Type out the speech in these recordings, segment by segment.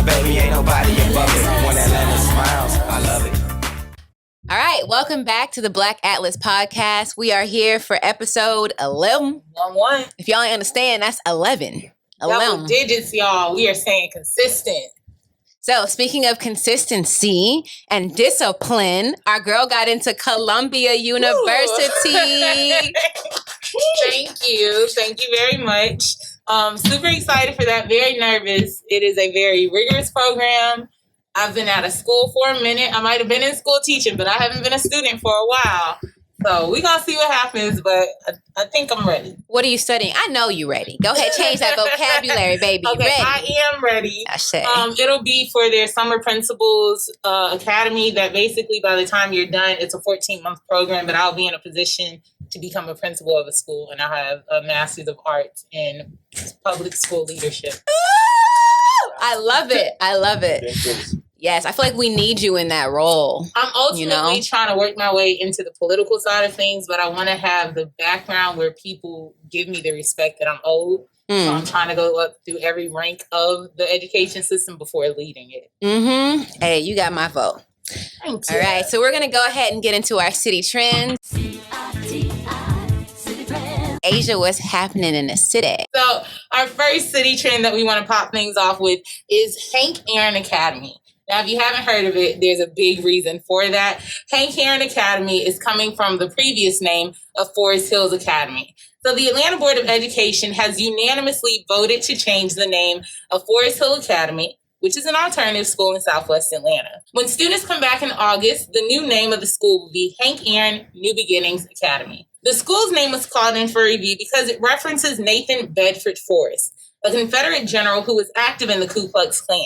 Atlanta, baby, ain't nobody above it. When Atlanta smiles, I love it. All right, welcome back to the Black Atlas podcast. We are here for episode 11. 1-1. If y'all ain't understand, that's 11. Double digits, y'all. We are saying consistent. So speaking of consistency and discipline, our girl got into Columbia University. Thank you. Thank you very much. Super excited for that. Very nervous. It is a very rigorous program. I've been out of school for a minute. I might have been in school teaching, but I haven't been a student for a while. So we're going to see what happens, but I think I'm ready. What are you studying? I know you're ready. Go ahead, change that vocabulary, baby. Okay, Ready. I am ready. It'll be for their Summer Principals Academy that basically by the time you're done, it's a 14-month program, but I'll be in a position to become a principal of a school, and I have a Master's of Arts in Public School Leadership. I love it. I love it. Yes, I feel like we need you in that role. I'm ultimately trying to work my way into the political side of things, but I want to have the background where people give me the respect that I'm owed. So I'm trying to go up through every rank of the education system before leading it. Mm-hmm. Hey, you got my vote. Thank you. All right, so we're going to go ahead and get into our city trends. Asia, what's happening in the city? So our first city trend that we want to pop things off with is Hank Aaron Academy. Now, if you haven't heard of it, there's a big reason for that. Hank Aaron Academy is coming from the previous name of Forest Hills Academy. So the Atlanta Board of Education has unanimously voted to change the name of Forest Hill Academy, which is an alternative school in Southwest Atlanta. When students come back in August, the new name of the school will be Hank Aaron New Beginnings Academy. The school's name was called in for review because it references Nathan Bedford Forrest, a Confederate general who was active in the Ku Klux Klan.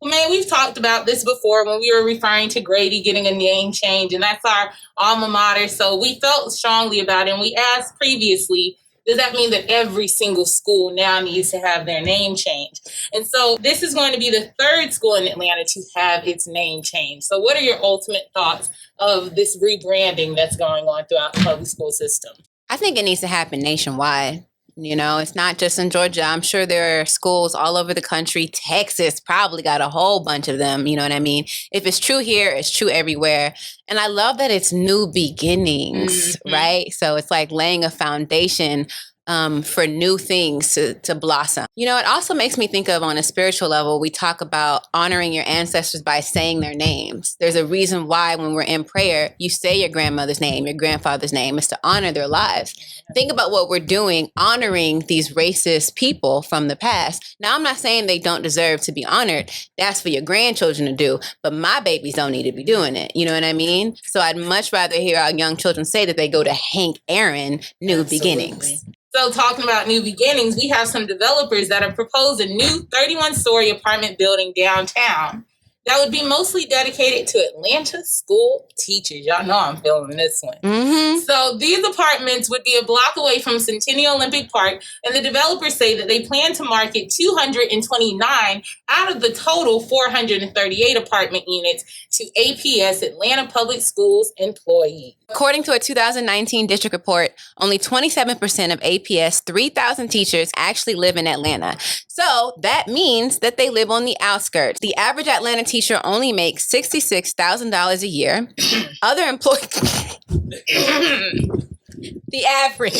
Well, man, we've talked about this before when we were referring to Grady getting a name change, and that's our alma mater. So we felt strongly about it, and we asked previously, does that mean that every single school now needs to have their name changed? And so this is going to be the third school in Atlanta to have its name changed. So what are your ultimate thoughts of this rebranding that's going on throughout the public school system? I think it needs to happen nationwide. You know, it's not just in Georgia. I'm sure there are schools all over the country. Texas probably got a whole bunch of them. You know what I mean? If it's true here, it's true everywhere. And I love that it's new beginnings, right? So it's like laying a foundation for new things to blossom. You know, it also makes me think of on a spiritual level, we talk about honoring your ancestors by saying their names. There's a reason why when we're in prayer, you say your grandmother's name, your grandfather's name, is to honor their lives. Think about what we're doing, honoring these racist people from the past. Now, I'm not saying they don't deserve to be honored. That's for your grandchildren to do, but my babies don't need to be doing it. You know what I mean? So I'd much rather hear our young children say that they go to Hank Aaron New Beginnings. So talking about new beginnings, we have some developers that have proposed a new 31-story apartment building downtown that would be mostly dedicated to Atlanta school teachers. Y'all know I'm feeling this one. So these apartments would be a block away from Centennial Olympic Park, and the developers say that they plan to market 229 out of the total 438 apartment units to APS, Atlanta Public Schools employees. According to a 2019 district report, only 27% of APS 3,000 teachers actually live in Atlanta. So that means that they live on the outskirts. The average Atlanta teacher only makes $66,000 a year. Other employees... The average.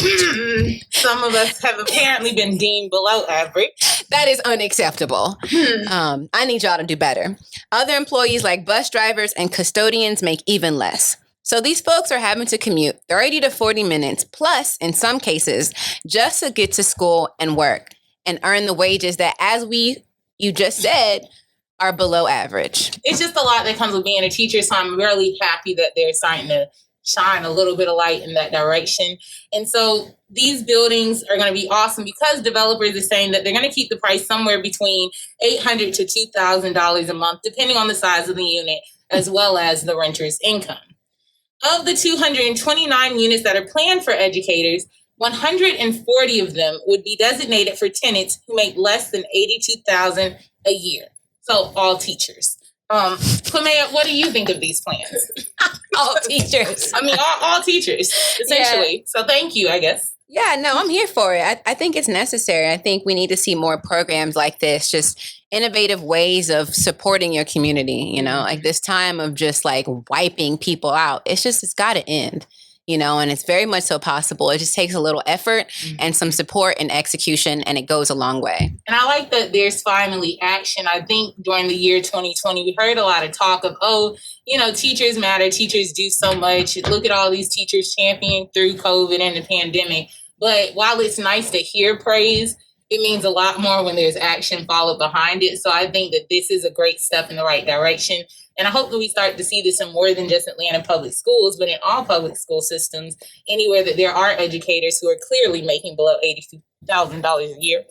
Some of us have apparently been deemed below average. That is unacceptable. I need y'all to do better. Other employees like bus drivers and custodians make even less. So these folks are having to commute 30 to 40 minutes plus, in some cases, just to get to school and work and earn the wages that, as you just said, are below average. It's just a lot that comes with being a teacher, so I'm really happy that they're starting to shine a little bit of light in that direction. And so these buildings are going to be awesome because developers are saying that they're going to keep the price somewhere between $800 to $2,000 a month, depending on the size of the unit, as well as the renter's income. Of the 229 units that are planned for educators, 140 of them would be designated for tenants who make less than $82,000 a year. So all teachers. Clemea, what do you think of these plans? All teachers. I mean, all teachers, essentially. Yeah. So thank you, I guess. Yeah, no, I'm here for it. I think it's necessary. I think we need to see more programs like this just innovative ways of supporting your community, you know, like this time of just like wiping people out. It's got to end, you know, and it's very much so possible. It just takes a little effort and some support and execution, and it goes a long way. And I like that there's finally action. I think during the year 2020, we heard a lot of talk of, oh, you know, teachers matter. Teachers do so much. Look at all these teachers championing through COVID and the pandemic. But while it's nice to hear praise, it means a lot more when there's action followed behind it. So I think that this is a great step in the right direction. And I hope that we start to see this in more than just Atlanta public schools, but in all public school systems, anywhere that there are educators who are clearly making below $82,000 a year.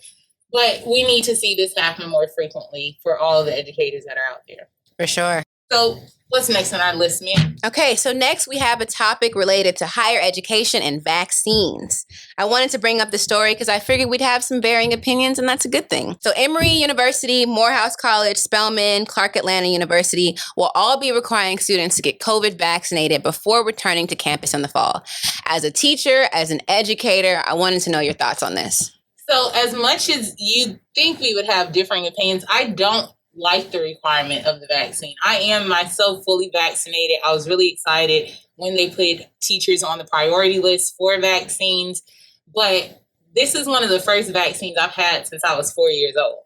But we need to see this happen more frequently for all the educators that are out there. For sure. So what's next on our list, man? Okay, so next we have a topic related to higher education and vaccines. I wanted to bring up the story because I figured we'd have some varying opinions, and that's a good thing. So Emory University, Morehouse College, Spelman, Clark Atlanta University will all be requiring students to get COVID vaccinated before returning to campus in the fall. As a teacher, as an educator, I wanted to know your thoughts on this. So as much as you think we would have differing opinions, I don't like the requirement of the vaccine. I am myself fully vaccinated. I was really excited when they put teachers on the priority list for vaccines, but this is one of the first vaccines I've had since I was 4 years old.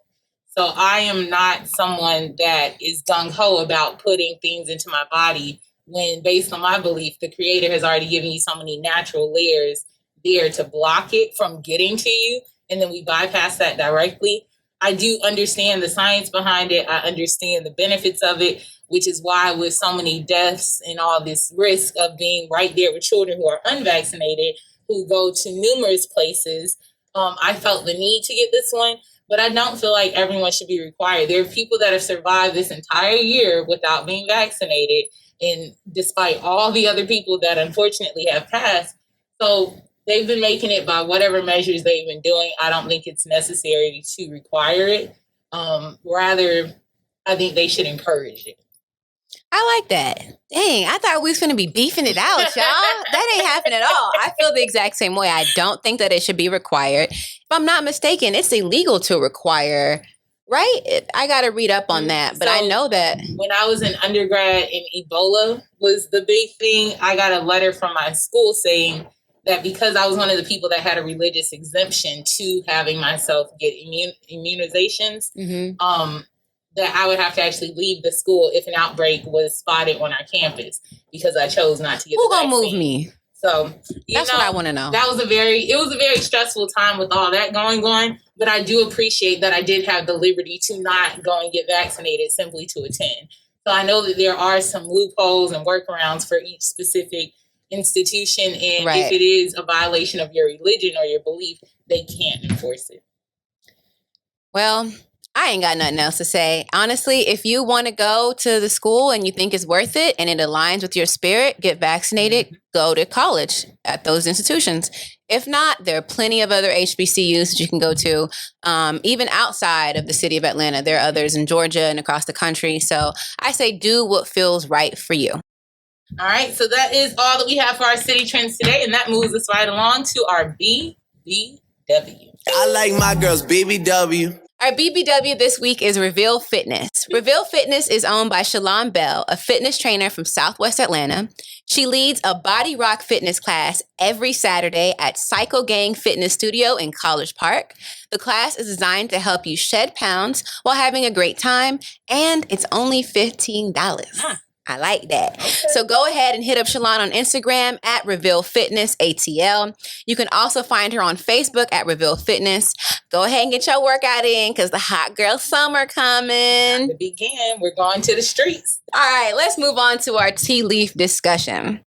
So I am not someone that is gung-ho about putting things into my body when, based on my belief, the Creator has already given you so many natural layers there to block it from getting to you, and then we bypass that directly. I do understand the science behind it. I understand the benefits of it, which is why with so many deaths and all this risk of being right there with children who are unvaccinated, who go to numerous places, I felt the need to get this one, but I don't feel like everyone should be required. There are people that have survived this entire year without being vaccinated, and despite all the other people that unfortunately have passed. So they've been making it by whatever measures they've been doing. I don't think it's necessary to require it. Rather, I think they should encourage it. I like that. Dang, I thought we was going to be beefing it out, y'all. That ain't happening at all. I feel the exact same way. I don't think that it should be required. If I'm not mistaken, it's illegal to require, right? I got to read up on that, but I know that. When I was in undergrad and Ebola was the big thing, I got a letter from my school saying that because I was one of the people that had a religious exemption to having myself get immunizations, that I would have to actually leave the school if an outbreak was spotted on our campus because I chose not to get the vaccine. Who gonna move me? So that's what I want to know. It was a very stressful time with all that going on, but I do appreciate that I did have the liberty to not go and get vaccinated simply to attend. So I know that there are some loopholes and workarounds for each specific institution, and if it is a violation of your religion or your belief, they can't enforce it. Well, I ain't got nothing else to say. Honestly, if you want to go to the school and you think it's worth it and it aligns with your spirit, get vaccinated, go to college at those institutions. If not, there are plenty of other HBCUs that you can go to, even outside of the city of Atlanta. There are others in Georgia and across the country. So I say do what feels right for you. All right, so that is all that we have for our city trends today, and that moves us right along to our BBW. I like my girls BBW. Our BBW this week is Reveal Fitness. Reveal Fitness is owned by Shalon Bell, a fitness trainer from Southwest Atlanta. She leads a body rock fitness class every Saturday at Psycho Gang Fitness Studio in College Park. The class is designed to help you shed pounds while having a great time, and it's only $15. I like that. Okay. So go ahead and hit up Shalon on Instagram at Reveal Fitness ATL. You can also find her on Facebook at Reveal Fitness. Go ahead and get your workout in because the hot girl summer coming. To begin, we're going to the streets. All right, let's move on to our tea leaf discussion.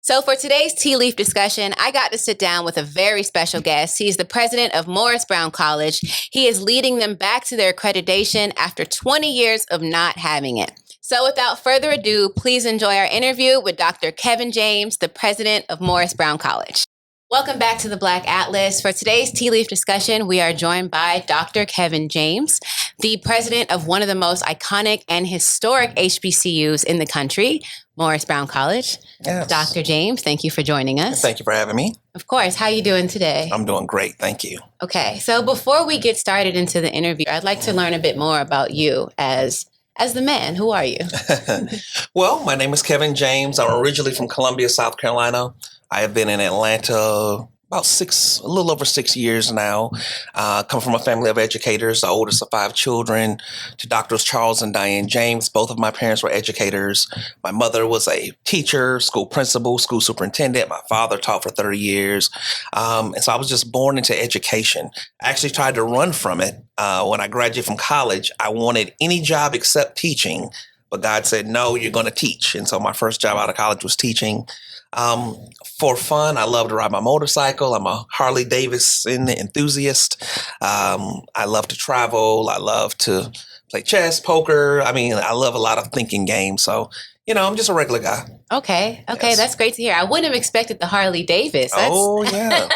So for today's tea leaf discussion, I got to sit down with a very special guest. He's the president of Morris Brown College. He is leading them back to their accreditation after 20 years of not having it. So without further ado, please enjoy our interview with Dr. Kevin James, the president of Morris Brown College. Welcome back to the Black Atlas. For today's tea leaf discussion, we are joined by Dr. Kevin James, the president of one of the most iconic and historic HBCUs in the country, Morris Brown College. Yes. Dr. James, thank you for joining us. Thank you for having me. Of course. How are you doing today? I'm doing great. Thank you. Okay. So before we get started into the interview, I'd like to learn a bit more about you as the man. Who are you? Well, my name is Kevin James. I'm originally from Columbia, South Carolina. I have been in Atlanta about a little over 6 years now. Come from a family of educators, the oldest of 5 children, to Doctors Charles and Diane James. Both of my parents were educators. My mother was a teacher, school principal, school superintendent. My father taught for 30 years. And so I was just born into education. I actually tried to run from it. When I graduated from college, I wanted any job except teaching. But God said, no, you're going to teach. And so my first job out of college was teaching. For fun, I love to ride my motorcycle. I'm a Harley Davidson enthusiast. I love to travel. I love to play chess, poker. I mean, I love a lot of thinking games. So, I'm just a regular guy. Okay. Yes. That's great to hear. I wouldn't have expected the Harley Davis. Oh, yeah.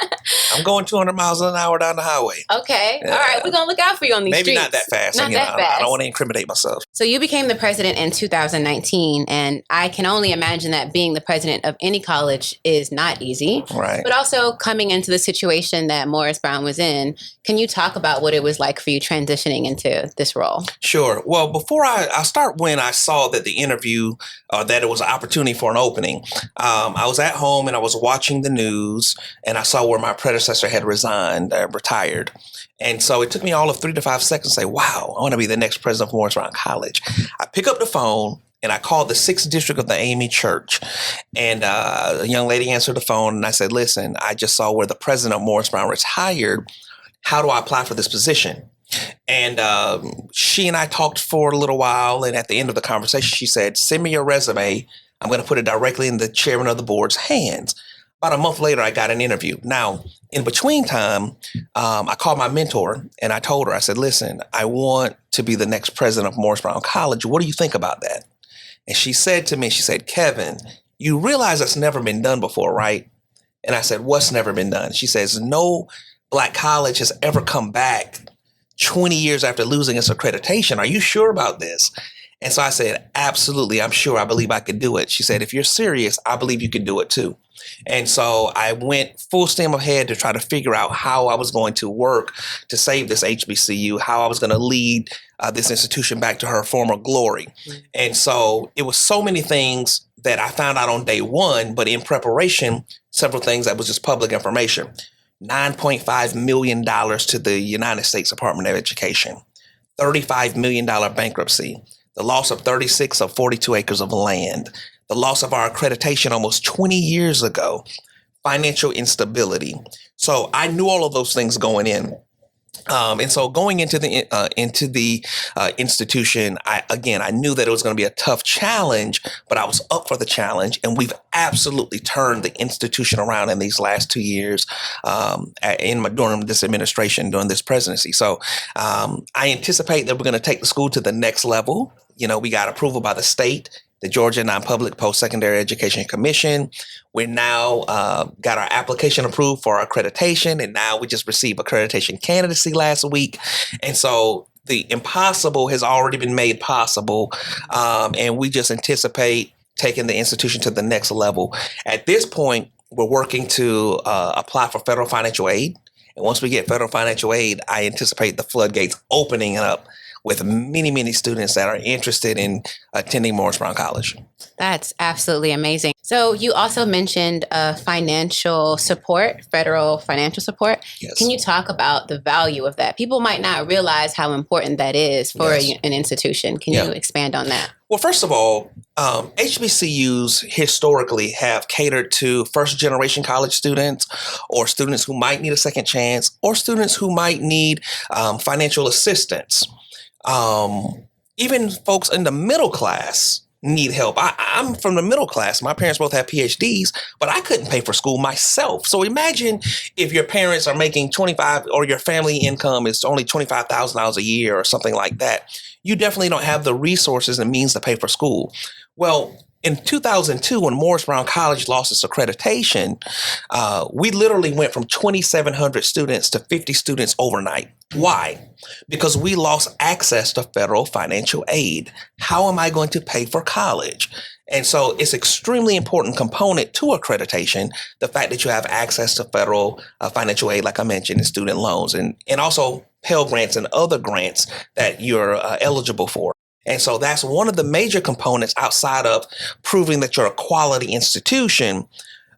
I'm going 200 miles an hour down the highway. Okay. Yeah. All right. We're going to look out for you on these Maybe streets. not that fast. Not that fast. I don't want to incriminate myself. So you became the president in 2019, and I can only imagine that being the president of any college is not easy. Right. But also coming into the situation that Morris Brown was in, can you talk about what it was like for you transitioning into this role? Sure. Well, before I start, when I saw that the interview, that it was an opportunity for an opening, I was at home and I was watching the news and I saw where my predecessor had retired. And so it took me all of 3 to 5 seconds to say, wow, I want to be the next president of Morris Brown College. I pick up the phone and I called the 6th district of the AME Church. And a young lady answered the phone and I said, listen, I just saw where the president of Morris Brown retired. How do I apply for this position? And she and I talked for a little while. And at the end of the conversation, she said, send me your resume. I'm going to put it directly in the chairman of the board's hands. About a month later, I got an interview. Now, in between time, I called my mentor and I told her, I said, listen, I want to be the next president of Morris Brown College. What do you think about that? And she said to me, Kevin, you realize that's never been done before, right? And I said, what's never been done? She says, no Black college has ever come back 20 years after losing its accreditation. Are you sure about this? And so I said, absolutely, I'm sure. I believe I could do it. She said, if you're serious, I believe you can do it too. And so I went full steam ahead to try to figure out how I was going to work to save this HBCU, how I was going to lead this institution back to her former glory. Mm-hmm. And so it was so many things that I found out on day one, but in preparation, several things that was just public information. $9.5 million to the United States Department of Education, $35 million bankruptcy, the loss of 36 of 42 acres of land, the loss of our accreditation almost 20 years ago, financial instability. So I knew all of those things going in. And so going into the institution, I knew that it was going to be a tough challenge, but I was up for the challenge. And we've absolutely turned the institution around in these last 2 years during this administration, during this presidency. So I anticipate that we're going to take the school to the next level. We got approval by the state, the Georgia Non-Public Post-Secondary Education Commission. We now got our application approved for our accreditation, and now we just received accreditation candidacy last week. And so the impossible has already been made possible, and we just anticipate taking the institution to the next level. At this point, we're working to apply for federal financial aid. And once we get federal financial aid, I anticipate the floodgates opening up with many, many students that are interested in attending Morris Brown College. That's absolutely amazing. So you also mentioned financial support, federal financial support. Yes. Can you talk about the value of that? People might not realize how important that is for an institution. Can you expand on that? Well, first of all, HBCUs historically have catered to first-generation college students or students who might need a second chance or students who might need financial assistance. Even folks in the middle class need help. I'm from the middle class. My parents both have PhDs, but I couldn't pay for school myself. So imagine if your parents are making 25 or your family income is only $25,000 a year or something like that. You definitely don't have the resources and means to pay for school. Well, in 2002, when Morris Brown College lost its accreditation, we literally went from 2,700 students to 50 students overnight. Why? Because we lost access to federal financial aid. How am I going to pay for college? And so it's extremely important component to accreditation, the fact that you have access to federal financial aid, like I mentioned, in student loans and also Pell Grants and other grants that you're eligible for. And so that's one of the major components outside of proving that you're a quality institution.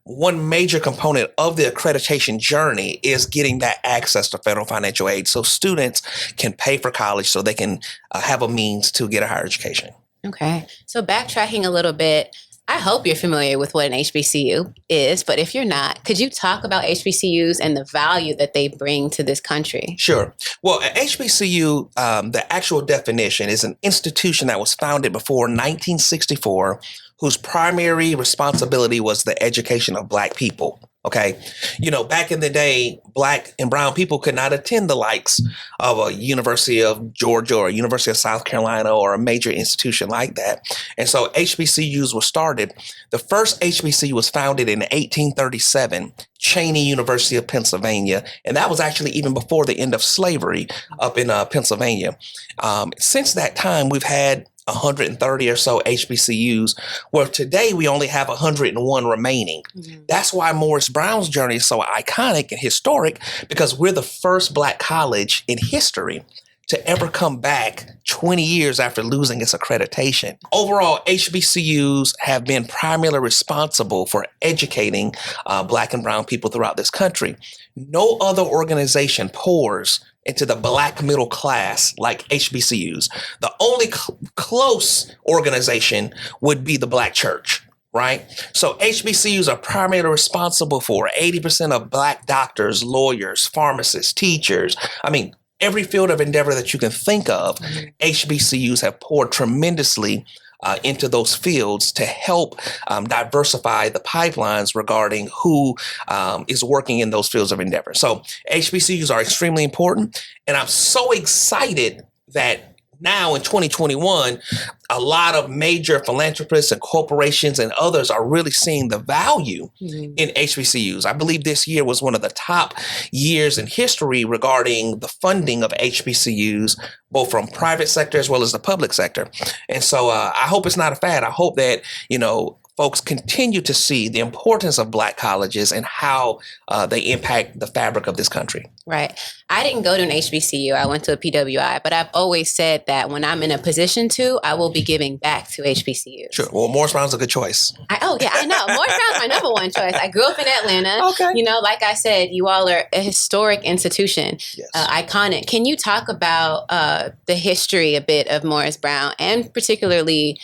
One major component of the accreditation journey is getting that access to federal financial aid so students can pay for college so they can have a means to get a higher education. Okay. So backtracking a little bit, I hope you're familiar with what an HBCU is, but if you're not, could you talk about HBCUs and the value that they bring to this country? Sure. Well, an HBCU, the actual definition is an institution that was founded before 1964, whose primary responsibility was the education of Black people. Okay. You know, back in the day, Black and brown people could not attend the likes of a University of Georgia or University of South Carolina or a major institution like that. And so HBCUs were started. The first HBCU was founded in 1837, Cheyney University of Pennsylvania. And that was actually even before the end of slavery up in Pennsylvania. Since that time, we've had 130 or so HBCUs, where today we only have 101 remaining. Mm-hmm. That's why Morris Brown's journey is so iconic and historic, because we're the first Black college in history to ever come back 20 years after losing its accreditation. Overall, HBCUs have been primarily responsible for educating Black and brown people throughout this country. No other organization pours into the Black middle class like HBCUs. The only close organization would be the Black church, right? So HBCUs are primarily responsible for 80% of Black doctors, lawyers, pharmacists, teachers. I mean, every field of endeavor that you can think of, HBCUs have poured tremendously into those fields to help diversify the pipelines regarding who is working in those fields of endeavor. So HBCUs are extremely important. And I'm so excited that now in 2021, a lot of major philanthropists and corporations and others are really seeing the value in HBCUs. I believe this year was one of the top years in history regarding the funding of HBCUs, both from private sector as well as the public sector. And so I hope it's not a fad. I hope that, you know, folks continue to see the importance of Black colleges and how they impact the fabric of this country. Right. I didn't go to an HBCU. I went to a PWI, but I've always said that when I'm in a position to, I will be giving back to HBCUs. Sure. Well, Morris Brown's a good choice. I know. Morris Brown's my number one choice. I grew up in Atlanta. Okay. You know, like I said, you all are a historic institution, yes. Iconic. Can you talk about the history a bit of Morris Brown and particularly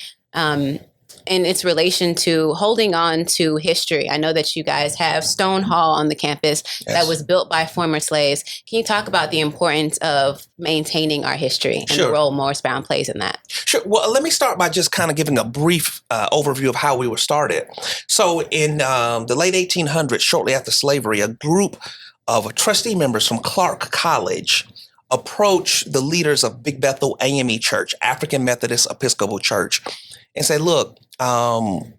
in its relation to holding on to history? I know that you guys have Stone Hall on the campus that was built by former slaves. Can you talk about the importance of maintaining our history and the role Morris Brown plays in that? Sure. Well, let me start by just kind of giving a brief overview of how we were started. So in the late 1800s, shortly after slavery, a group of trustee members from Clark College approached the leaders of Big Bethel AME Church, African Methodist Episcopal Church, and say, look,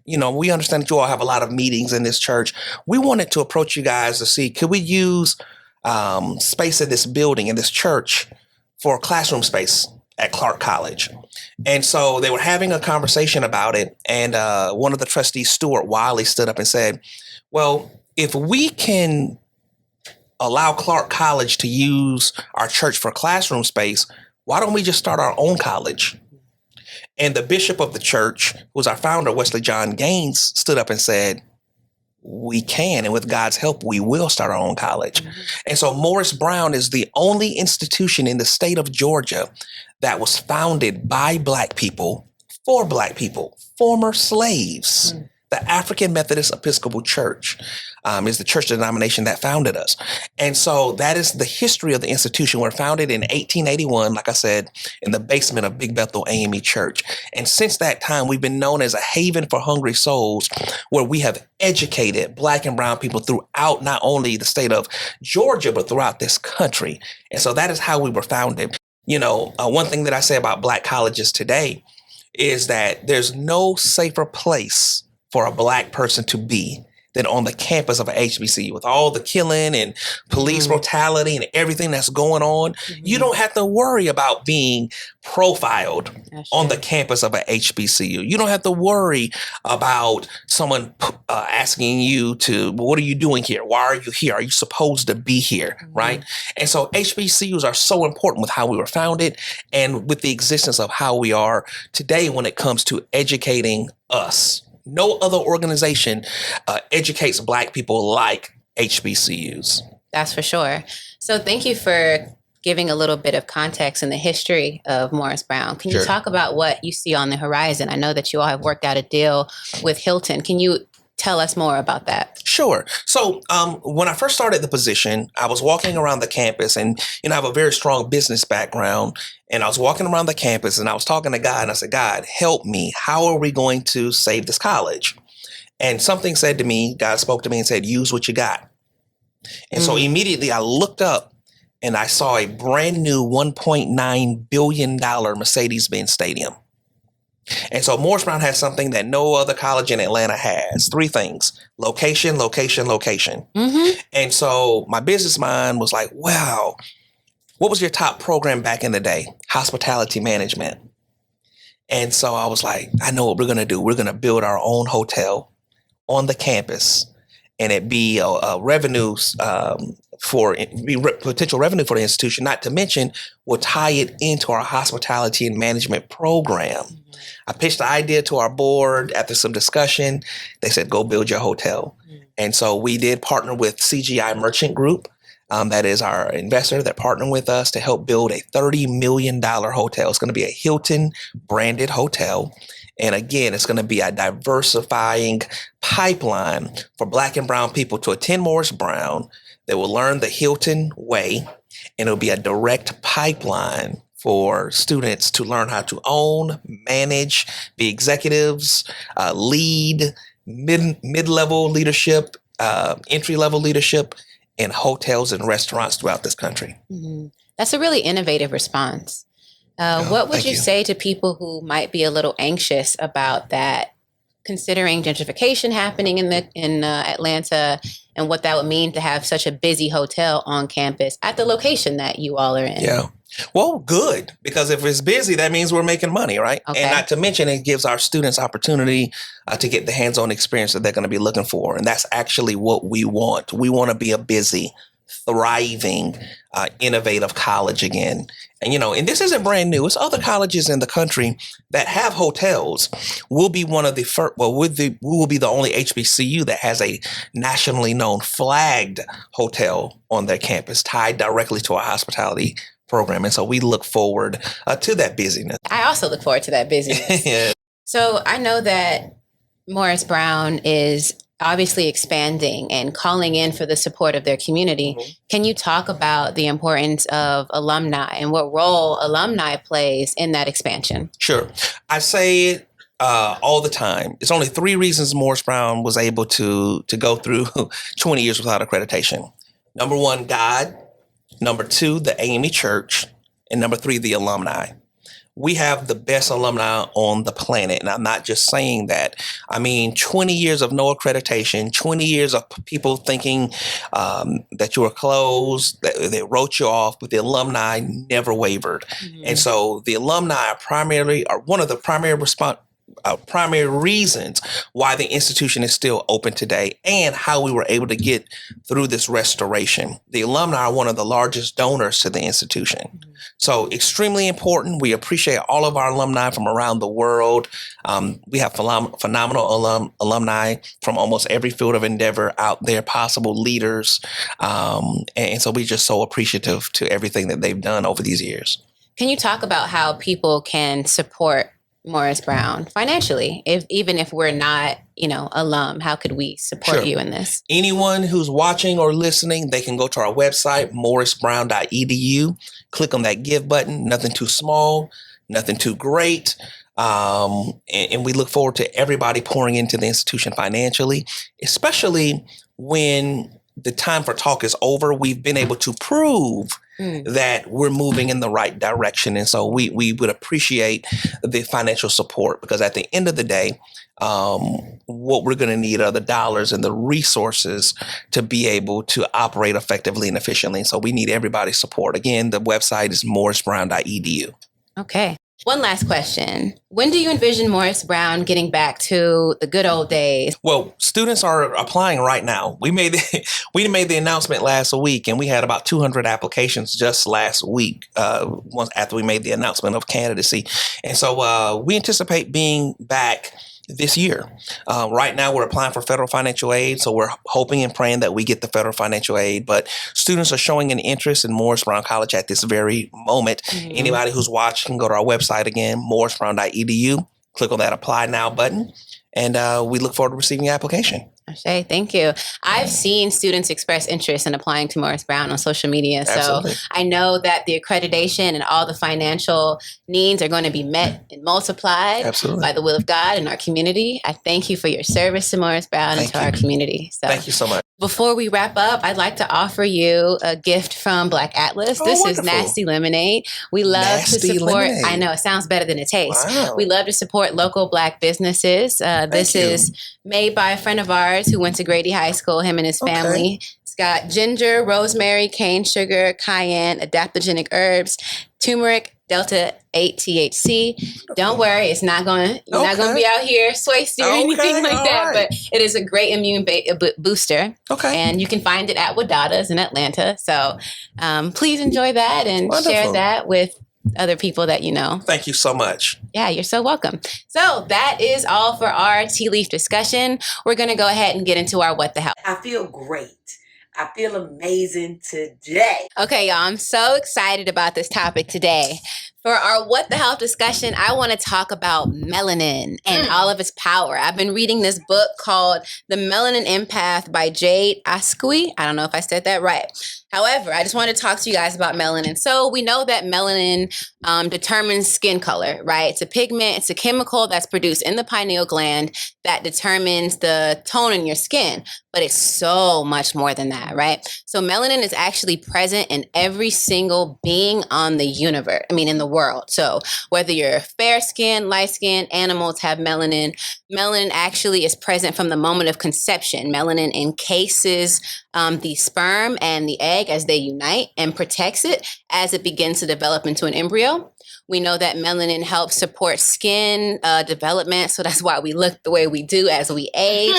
you know, we understand that you all have a lot of meetings in this church. We wanted to approach you guys to see, could we use space in this building, in this church, for classroom space at Clark College? And so they were having a conversation about it. And one of the trustees, Stuart Wiley, stood up and said, well, if we can allow Clark College to use our church for classroom space, why don't we just start our own college? And the bishop of the church, who was our founder, Wesley John Gaines, stood up and said, we can, and with God's help, we will start our own college. Mm-hmm. And so Morris Brown is the only institution in the state of Georgia that was founded by Black people, for Black people, former slaves. Mm-hmm. The African Methodist Episcopal Church is the church denomination that founded us. And so that is the history of the institution. We're founded in 1881, like I said, in the basement of Big Bethel AME Church. And since that time, we've been known as a haven for hungry souls, where we have educated Black and brown people throughout not only the state of Georgia, but throughout this country. And so that is how we were founded. You know, one thing that I say about Black colleges today is that there's no safer place for a Black person to be than on the campus of an HBCU with all the killing and police brutality and everything that's going on. You don't have to worry about being profiled on the campus of an HBCU. You don't have to worry about someone asking you what are you doing here? Why are you here? Are you supposed to be here? Right? And so HBCUs are so important with how we were founded and with the existence of how we are today when it comes to educating us. No other organization educates Black people like HBCUs. That's for sure. So thank you for giving a little bit of context in the history of Morris Brown. Can you talk about what you see on the horizon? I know that you all have worked out a deal with Hilton. Can you tell us more about that? Sure. So when I first started the position, I was walking around the campus and, I have a very strong business background. And I was walking around the campus and I was talking to God and I said, God, help me. How are we going to save this college? And something said to me, God spoke to me and said, use what you got. And so immediately I looked up and I saw a brand new $1.9 billion Mercedes-Benz Stadium. And so Morris Brown has something that no other college in Atlanta has. 3 things: location, location, location. And so my business mind was like, wow, what was your top program back in the day? Hospitality management. And so I was like, I know what we're going to do. We're going to build our own hotel on the campus, and it be revenues potential revenue for the institution. Not to mention, we'll tie it into our hospitality and management program. I pitched the idea to our board after some discussion. They said, go build your hotel. And so we did partner with CGI Merchant Group. That is our investor that partnered with us to help build a $30 million hotel. It's going to be a Hilton branded hotel. And again, it's going to be a diversifying pipeline for Black and brown people to attend Morris Brown. They will learn the Hilton way, and it'll be a direct pipeline for students to learn how to own, manage, be executives, lead, mid-level leadership, entry-level leadership in hotels and restaurants throughout this country. That's a really innovative response. What would you say to people who might be a little anxious about that, considering gentrification happening in Atlanta and what that would mean to have such a busy hotel on campus at the location that you all are in? Yeah. Well, good, because if it's busy, that means we're making money, right? Okay. And not to mention, it gives our students opportunity to get the hands-on experience that they're going to be looking for. And that's actually what we want. We want to be a busy, thriving, innovative college again. And, and this isn't brand new. It's other colleges in the country that have hotels. We'll be one of the first, we will be the only HBCU that has a nationally known flagged hotel on their campus tied directly to our hospitality program. And so we look forward to that busyness. I also look forward to that busyness. Yeah. So I know that Morris Brown is obviously expanding and calling in for the support of their community. Can you talk about the importance of alumni and what role alumni plays in that expansion? Sure. I say it all the time. It's only 3 reasons Morris Brown was able to go through 20 years without accreditation. Number 1, God. Number 2, the AME Church. And number 3, the alumni. We have the best alumni on the planet. And I'm not just saying that. I mean, 20 years of no accreditation, 20 years of people thinking that you were closed, that they wrote you off, but the alumni never wavered. And so the alumni are one of the primary reasons why the institution is still open today and how we were able to get through this restoration. The alumni are one of the largest donors to the institution. So extremely important. We appreciate all of our alumni from around the world. We have phenomenal alumni from almost every field of endeavor out there, possible leaders. And so we're just so appreciative to everything that they've done over these years. Can you talk about how people can support Morris Brown financially? Even if we're not, alum, how could we support you in this? Anyone who's watching or listening, they can go to our website, morrisbrown.edu, click on that give button. Nothing too small, nothing too great. And we look forward to everybody pouring into the institution financially, especially when the time for talk is over. We've been able to prove that we're moving in the right direction. And so we would appreciate the financial support, because at the end of the day, what we're going to need are the dollars and the resources to be able to operate effectively and efficiently. So we need everybody's support. Again, the website is morrisbrown.edu. Okay. One last question. When do you envision Morris Brown getting back to the good old days? Well, students are applying right now. We made the announcement last week, and we had about 200 applications just last week, once after we made the announcement of candidacy. And so we anticipate being back this year. Right now, we're applying for federal financial aid, so we're hoping and praying that we get the federal financial aid. But students are showing an interest in Morris Brown College at this very moment. Anybody who's watching can go to our website again, morrisbrown.edu. Click on that Apply Now button, and we look forward to receiving your application. Ashay, thank you. I've seen students express interest in applying to Morris Brown on social media. So Absolutely. I know that the accreditation and all the financial needs are going to be met and multiplied Absolutely. by the will of God in our community. I thank you for your service to Morris Brown and to our community. So Thank you so much. before we wrap up, I'd like to offer you a gift from Black Atlas. Oh, This wonderful. is Nasty Lemonade. We love Nasty to support. Lemonade. I know it sounds better than it tastes. Wow. We love to support local Black businesses. This you. is made by a friend of ours who went to Grady High School, him and his family. It's got ginger, rosemary, cane sugar, cayenne, adaptogenic herbs, turmeric, Delta 8 THC. Don't worry, it's not going to not going to be out here swasty or anything like that, right. but it is a great immune booster. Okay. And you can find it at Wadada's in Atlanta. So please enjoy that and share Wonderful. that with other people that you know. Thank you so much. Yeah, you're so welcome. So that is all for our tea leaf discussion. We're going to go ahead and get into our what the hell. I feel great. I feel amazing today. Okay, y'all, I'm so excited about this topic today. For our what the health discussion, I want to talk about melanin and all of its power. I've been reading this book called The Melanin Empath by Jade Ascui. I don't know if I said that right. However, I just want to talk to you guys about melanin. So we know that melanin determines skin color, right? It's a pigment, it's a chemical that's produced in the pineal gland that determines the tone in your skin. But it's so much more than that, right? So melanin is actually present in every single being on the universe, in the world. So whether you're fair skin, light skin, animals have melanin. Melanin actually is present from the moment of conception. Melanin encases the sperm and the egg as they unite and protects it as it begins to develop into an embryo. We know that melanin helps support skin development, so that's why we look the way we do as we age.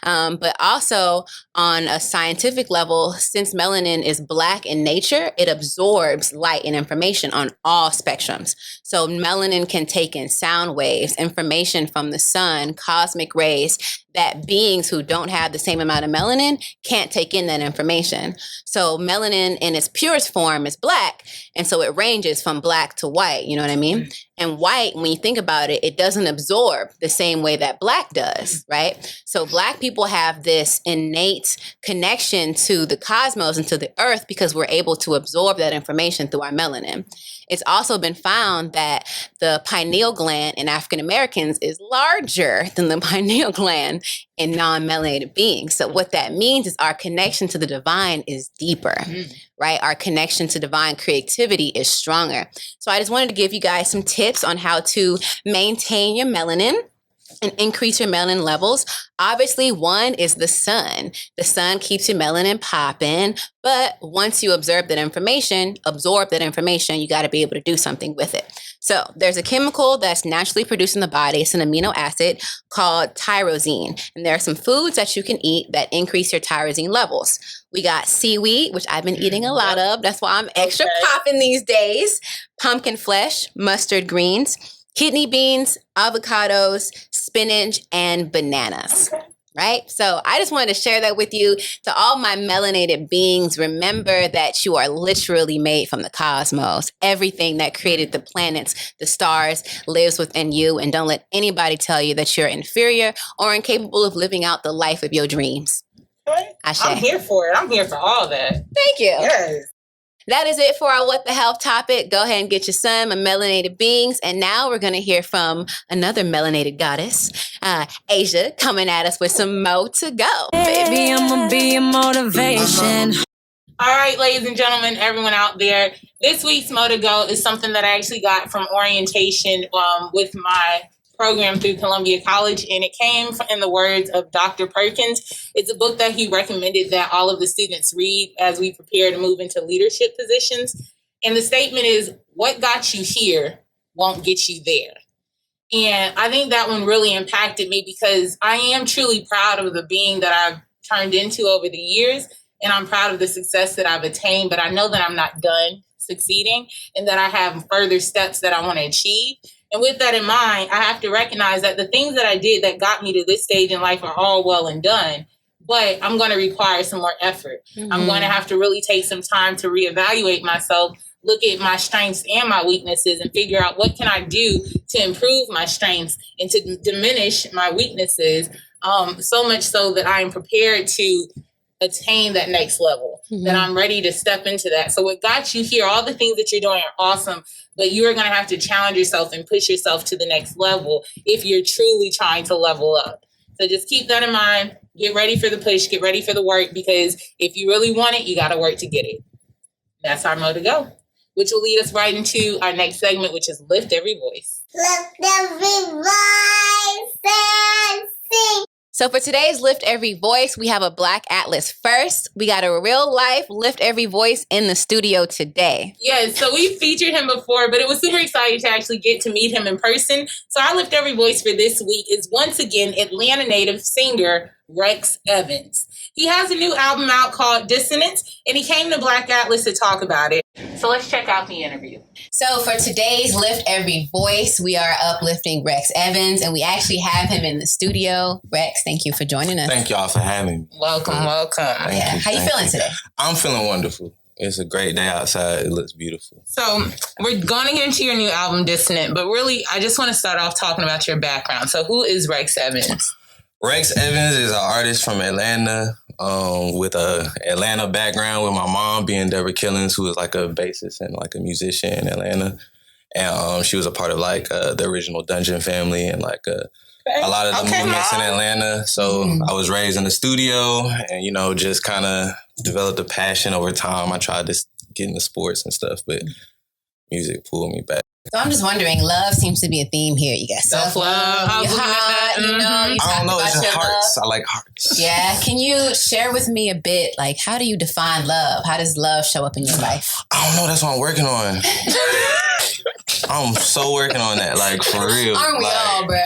But also on a scientific level, since melanin is black in nature, it absorbs light and information on all spectrums. So melanin can take in sound waves, information from the sun, cosmic rays, that beings who don't have the same amount of melanin can't take in that information. So melanin in its purest form is black, and so it ranges from black to white, you know what I mean? And white, when you think about it, it doesn't absorb the same way that black does, right? So black people have this innate connection to the cosmos and to the earth because we're able to absorb that information through our melanin. It's also been found that the pineal gland in African Americans is larger than the pineal gland in non-melanated beings. So what that means is our connection to the divine is deeper, right? Our connection to divine creativity is stronger. So I just wanted to give you guys some tips on how to maintain your melanin and increase your melanin levels. Obviously, one is the sun. The sun keeps your melanin popping, but once you absorb that information, you got to be able to do something with it. So there's a chemical that's naturally produced in the body. It's an amino acid called tyrosine. And there are some foods that you can eat that increase your tyrosine levels. We got seaweed, which I've been eating a lot of. That's why I'm extra popping these days. Pumpkin flesh, mustard greens, kidney beans, avocados, spinach, and bananas. Right? So I just wanted to share that with you. To all my melanated beings, remember that you are literally made from the cosmos. Everything that created the planets, the stars, lives within you. And don't let anybody tell you that you're inferior or incapable of living out the life of your dreams. I'm here for it. I'm here for all that. Thank you. Yes. That is it for our What the Health topic. Go ahead and get your sun, my melanated beings. And now we're going to hear from another melanated goddess, Asia, coming at us with some more to go. Baby, I'ma be a motivation. All right, ladies and gentlemen, everyone out there, this week's Mo to Go is something that I actually got from orientation with my program through Columbia College, and it came in the words of Dr. Perkins. It's a book that he recommended that all of the students read as we prepare to move into leadership positions. And the statement is, what got you here won't get you there. And I think that one really impacted me because I am truly proud of the being that I've turned into over the years. And I'm proud of the success that I've attained, but I know that I'm not done succeeding and that I have further steps that I want to achieve. And with that in mind, I have to recognize that the things that I did that got me to this stage in life are all well and done, but I'm going to require some more effort. Mm-hmm. I'm going to have to really take some time to reevaluate myself, look at my strengths and my weaknesses, and figure out what can I do to improve my strengths and to diminish my weaknesses, so much so that I am prepared to attain that next level, that I'm ready to step into that. So what got you here, all the things that you're doing are awesome, but you are going to have to challenge yourself and push yourself to the next level if you're truly trying to level up. So just keep that in mind. Get ready for the push, get ready for the work, because if you really want it, you got to work to get it. That's our Mo to Go, which will lead us right into our next segment, which is Lift Every Voice. Lift every voice and sing. So for today's Lift Every Voice, we have a Black Atlas first. We got a real life Lift Every Voice in the studio today. Yes, so we featured him before, but it was super exciting to actually get to meet him in person. So our Lift Every Voice for this week is once again Atlanta native singer Rex Evans. He has a new album out called Dissonance, and he came to Black Atlas to talk about it. So let's check out the interview. So for today's Lift Every Voice, we are uplifting Rex Evans, and we actually have him in the studio. Rex, thank you for joining us. Thank y'all for having me. Welcome. How you feeling today? I'm feeling wonderful. It's a great day outside. It looks beautiful. So we're going to get into your new album, Dissonant, but really, I just want to start off talking about your background. So who is Rex Evans? Rex Evans is an artist from Atlanta with a Atlanta background, with my mom being Deborah Killings, who is like a bassist and like a musician in Atlanta. And she was a part of like the original Dungeon family and like a lot of the movements in Atlanta. So I was raised in the studio and, you know, just kind of developed a passion over time. I tried to get into sports and stuff, but music pulled me back. So I'm just wondering, love seems to be a theme here. You got self-love, you hot, you know, you I don't know, about it's just your hearts. love. I like hearts. Yeah. Can you share with me a bit, like, how do you define love? How does love show up in your life? I don't know. That's what I'm working on. I'm so working on that, like, for real. Aren't we all, bro?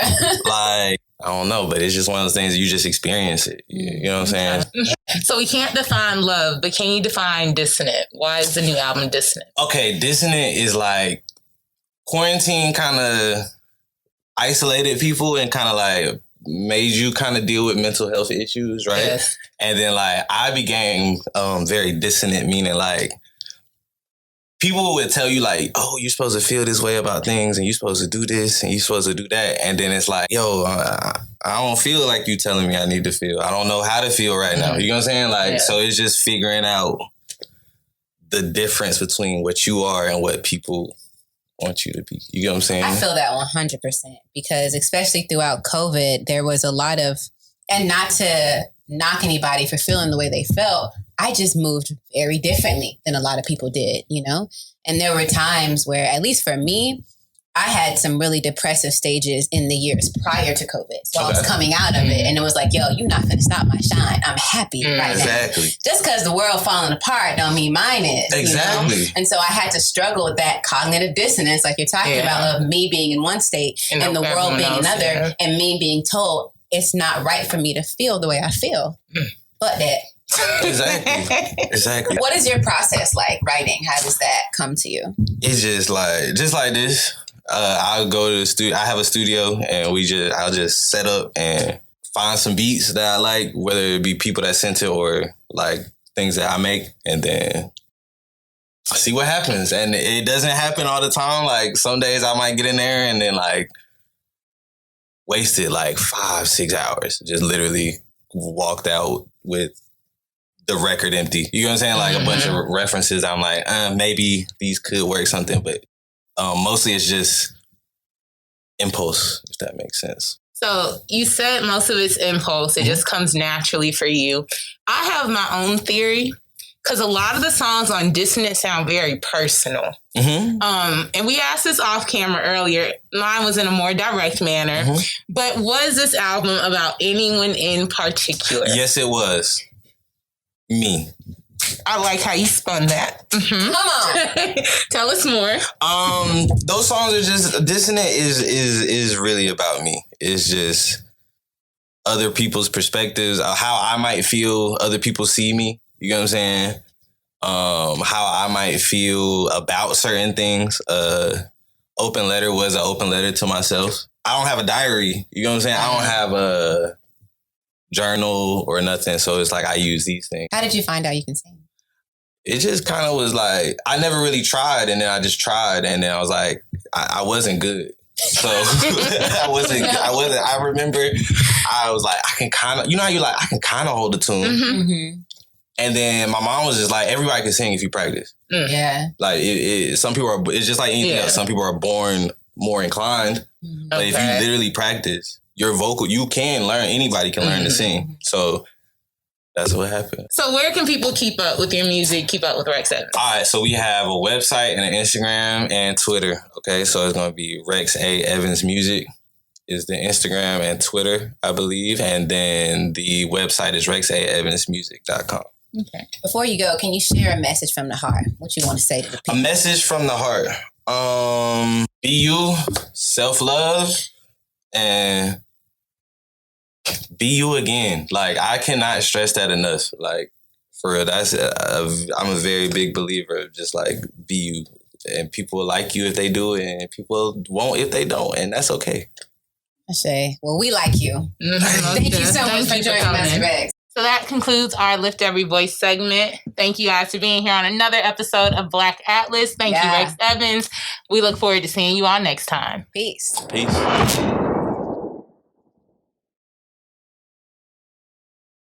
Like, I don't know, but it's just one of those things you just experience it. You know what I'm saying? So we can't define love, but can you define Dissonant? Why is the new album Dissonant? Okay, Dissonant is like quarantine kind of isolated people and kind of like made you kind of deal with mental health issues, right? Yes. And then like I became very dissonant, meaning like people would tell you like, oh, you're supposed to feel this way about things and you're supposed to do this and you're supposed to do that. And then it's like, yo, I don't feel like you telling me I need to feel. I don't know how to feel right now. You know what I'm saying? Like, so it's just figuring out the difference between what you are and what people want you to be. You get what I'm saying? I feel that 100% because especially throughout COVID, there was a lot of, and not to knock anybody for feeling the way they felt, I just moved very differently than a lot of people did, you know? And there were times where, at least for me, I had some really depressive stages in the years prior to COVID. So I was coming out of it and it was like, yo, you're not going to stop my shine. I'm happy right now. Just because the world falling apart don't mean mine is. Exactly. You know? And so I had to struggle with that cognitive dissonance, like you're talking about, of me being in one state and the world being another, and me being told it's not right for me to feel the way I feel. But that. Exactly. What is your process like writing? How does that come to you? It's just like this. I'll go to the studio. I have a studio and I'll just set up and find some beats that I like, whether it be people that sent it or like things that I make, and then see what happens. And it doesn't happen all the time. Like some days I might get in there and then like wasted like 5-6 hours. Just literally walked out with the record empty. You know what I'm saying? Like a bunch of references. I'm like, maybe these could work something, but mostly it's just impulse, if that makes sense. So you said most of it's impulse. It just comes naturally for you. I have my own theory because a lot of the songs on Dissonant sound very personal. Mm-hmm. And we asked this off camera earlier. Mine was in a more direct manner. Mm-hmm. But was this album about anyone in particular? Yes, it was. Me. I like how you spun that. Mm-hmm. Come on. Tell us more. Those songs are just Dissonant is really about me. It's just other people's perspectives, how I might feel other people see me. You know what I'm saying? How I might feel about certain things. Open Letter was an open letter to myself. I don't have a diary. You know what I'm saying? I don't have a journal or nothing. So it's like I use these things. How did you find out you can sing? It just kind of was like, I never really tried. And then I just tried. And then I was like, I wasn't good. So I remember I was like, I can kind of, you know how you like, I can kind of hold the tune. Mm-hmm. And then my mom was just like, everybody can sing if you practice. Yeah. Like some people are, it's just like anything else. Some people are born more inclined. Mm-hmm. But if you literally practice your vocal, you can learn, anybody can learn to sing. So that's what happened. So where can people keep up with your music, keep up with Rex Evans? All right, so we have a website and an Instagram and Twitter. Okay, so it's going to be Rex A. Evans Music is the Instagram and Twitter, I believe. And then the website is rexaevansmusic.com. Okay. Before you go, can you share a message from the heart? What you want to say to the people? A message from the heart. Be you, self-love, and be you again. Like, I cannot stress that enough. Like, for real, I'm a very big believer of just like, be you. And people will like you if they do it, and people won't if they don't, and that's okay. I say, well, we like you. Thank you so much for joining us, Rex. So that concludes our Lift Every Voice segment. Thank you guys for being here on another episode of Black Atlas. Thank you, Rex Evans. We look forward to seeing you all next time. Peace. Peace.